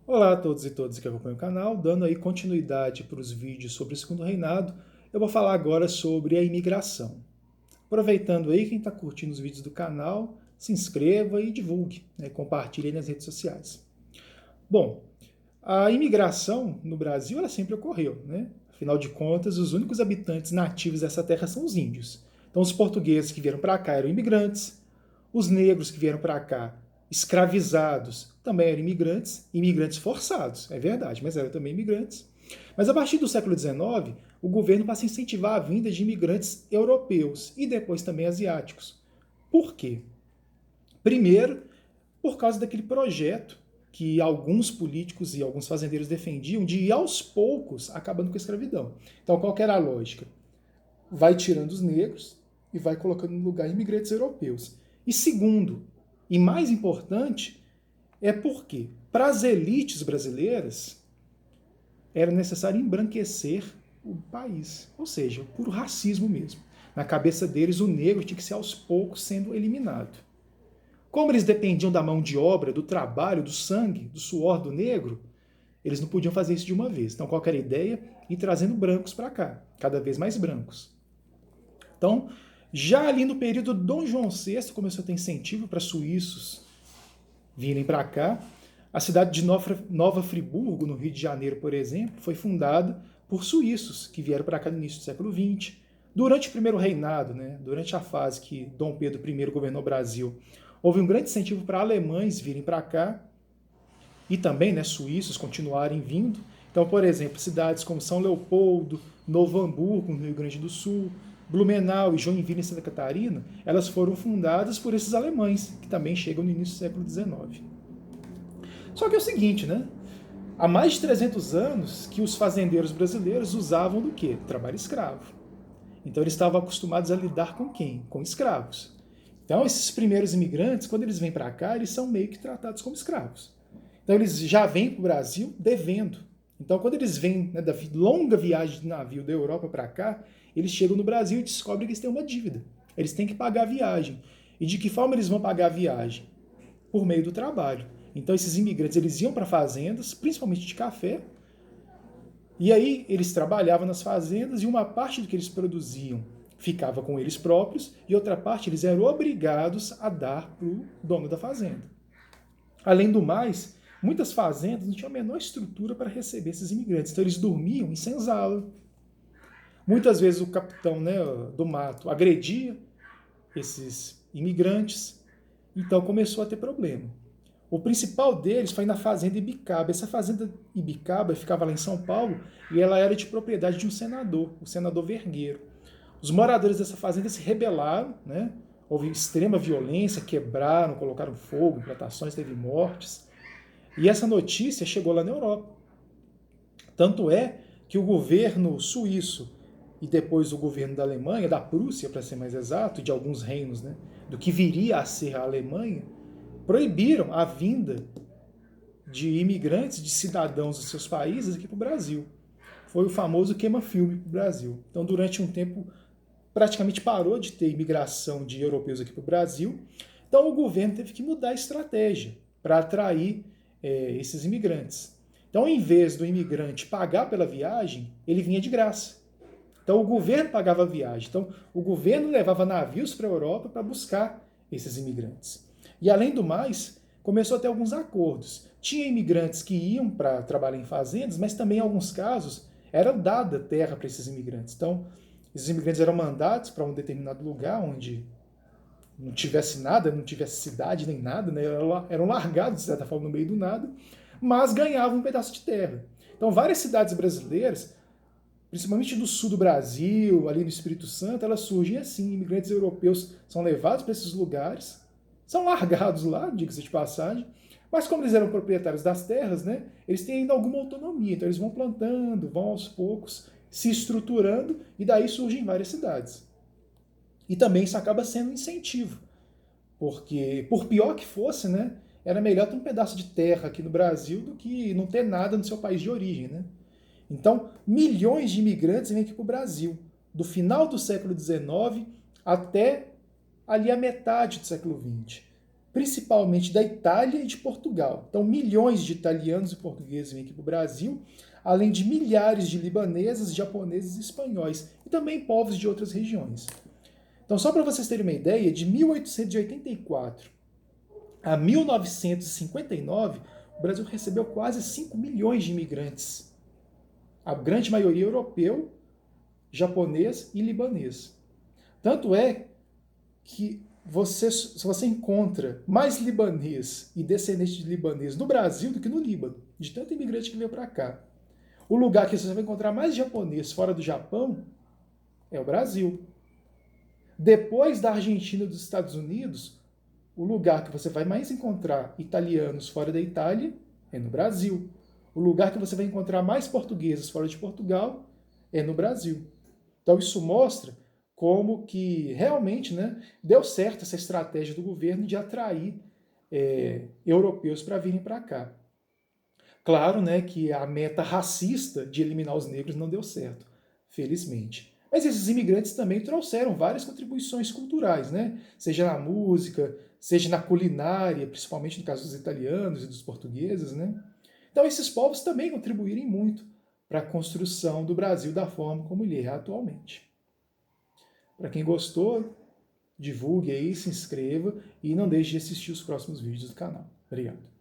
Olá a todos e todas que acompanham o canal, dando aí continuidade para os vídeos sobre o Segundo Reinado, eu vou falar agora sobre a imigração. Aproveitando aí, quem está curtindo os vídeos do canal, se inscreva e divulgue, né, compartilhe aí nas redes sociais. Bom, a imigração no Brasil ela sempre ocorreu, né? Afinal de contas, os únicos habitantes nativos dessa terra são os índios. Então, os portugueses que vieram para cá eram imigrantes, os negros que vieram para cá escravizados também eram imigrantes, imigrantes forçados, é verdade, mas eram também imigrantes. Mas a partir do século XIX, o governo passa a incentivar a vinda de imigrantes europeus e depois também asiáticos. Por quê? Primeiro, por causa daquele projeto que alguns políticos e alguns fazendeiros defendiam de ir aos poucos acabando com a escravidão. Então, qual que era a lógica? Vai tirando os negros e vai colocando no lugar imigrantes europeus. E segundo, e mais importante, é porque para as elites brasileiras era necessário embranquecer o país, ou seja, puro racismo mesmo. Na cabeça deles, o negro tinha que ser aos poucos sendo eliminado. Como eles dependiam da mão de obra, do trabalho, do sangue, do suor do negro, eles não podiam fazer isso de uma vez. Então, qual era a ideia? Ir trazendo brancos para cá, cada vez mais brancos. Então, já ali no período do Dom João VI, começou a ter incentivo para suíços virem para cá. A cidade de Nova Friburgo, no Rio de Janeiro, por exemplo, foi fundada por suíços que vieram para cá no início do século XX. Durante o primeiro reinado, né, durante a fase que Dom Pedro I governou o Brasil, houve um grande incentivo para alemães virem para cá e também, né, suíços continuarem vindo. Então, por exemplo, cidades como São Leopoldo, Novo Hamburgo, no Rio Grande do Sul, Blumenau e Joinville, em Santa Catarina, elas foram fundadas por esses alemães, que também chegam no início do século XIX. Só que é o seguinte, né? Há mais de 300 anos que os fazendeiros brasileiros usavam do quê? Trabalho escravo. Então eles estavam acostumados a lidar com quem? Com escravos. Então esses primeiros imigrantes, quando eles vêm para cá, eles são meio que tratados como escravos. Então eles já vêm para o Brasil devendo. Então quando eles vêm, né, da longa viagem de navio da Europa para cá, eles chegam no Brasil e descobrem que eles têm uma dívida. Eles têm que pagar a viagem. E de que forma eles vão pagar a viagem? Por meio do trabalho. Então esses imigrantes eles iam para fazendas, principalmente de café, e aí eles trabalhavam nas fazendas e uma parte do que eles produziam ficava com eles próprios e outra parte eles eram obrigados a dar para o dono da fazenda. Além do mais, muitas fazendas não tinham a menor estrutura para receber esses imigrantes, então eles dormiam em senzala. Muitas vezes o capitão, né, do mato agredia esses imigrantes, então começou a ter problema. O principal deles foi na fazenda Ibicaba. Essa fazenda Ibicaba ficava lá em São Paulo e ela era de propriedade de um senador, o senador Vergueiro. Os moradores dessa fazenda se rebelaram, né? Houve extrema violência, quebraram, colocaram fogo, plantações, teve mortes. E essa notícia chegou lá na Europa. Tanto é que o governo suíço e depois o governo da Alemanha, da Prússia, para ser mais exato, e de alguns reinos, né, do que viria a ser a Alemanha, proibiram a vinda de imigrantes, de cidadãos dos seus países aqui para o Brasil. Foi o famoso queima-filme para o Brasil. Então, durante um tempo, praticamente parou de ter imigração de europeus aqui para o Brasil. Então, o governo teve que mudar a estratégia para atrair esses imigrantes. Então, em vez do imigrante pagar pela viagem, ele vinha de graça. Então, o governo pagava a viagem. Então, o governo levava navios para a Europa para buscar esses imigrantes. E, além do mais, começou a ter alguns acordos. Tinha imigrantes que iam para trabalhar em fazendas, mas também, em alguns casos, era dada terra para esses imigrantes. Então, esses imigrantes eram mandados para um determinado lugar onde não tivesse nada, não tivesse cidade nem nada, né? Eram largados, de certa forma, no meio do nada, mas ganhavam um pedaço de terra. Então, várias cidades brasileiras, principalmente do sul do Brasil, ali no Espírito Santo, elas surgem assim. Imigrantes europeus são levados para esses lugares, são largados lá, diga-se de passagem, mas como eles eram proprietários das terras, né, eles têm ainda alguma autonomia, então eles vão plantando, vão aos poucos se estruturando, e daí surgem várias cidades. E também isso acaba sendo um incentivo, porque por pior que fosse, né, era melhor ter um pedaço de terra aqui no Brasil do que não ter nada no seu país de origem, né? Então, milhões de imigrantes vêm aqui para o Brasil, do final do século XIX até ali a metade do século XX. principalmente da Itália e de Portugal. Então, milhões de italianos e portugueses vêm aqui para o Brasil, além de milhares de libaneses, japoneses e espanhóis, e também povos de outras regiões. Então, só para vocês terem uma ideia, de 1884 a 1959, o Brasil recebeu quase 5 milhões de imigrantes. A grande maioria europeu, japonês e libanês. Tanto é que se você encontra mais libanês e descendente de libanês no Brasil do que no Líbano, de tanto imigrante que veio para cá. O lugar que você vai encontrar mais japonês fora do Japão é o Brasil. Depois da Argentina e dos Estados Unidos, o lugar que você vai mais encontrar italianos fora da Itália é no Brasil. O lugar que você vai encontrar mais portugueses fora de Portugal é no Brasil. Então isso mostra como que realmente, né, deu certo essa estratégia do governo de atrair europeus para virem para cá. Claro, né, que a meta racista de eliminar os negros não deu certo, felizmente. Mas esses imigrantes também trouxeram várias contribuições culturais, né? Seja na música, seja na culinária, principalmente no caso dos italianos e dos portugueses, né? Então esses povos também contribuíram muito para a construção do Brasil da forma como ele é atualmente. Para quem gostou, divulgue aí, se inscreva e não deixe de assistir os próximos vídeos do canal. Obrigado.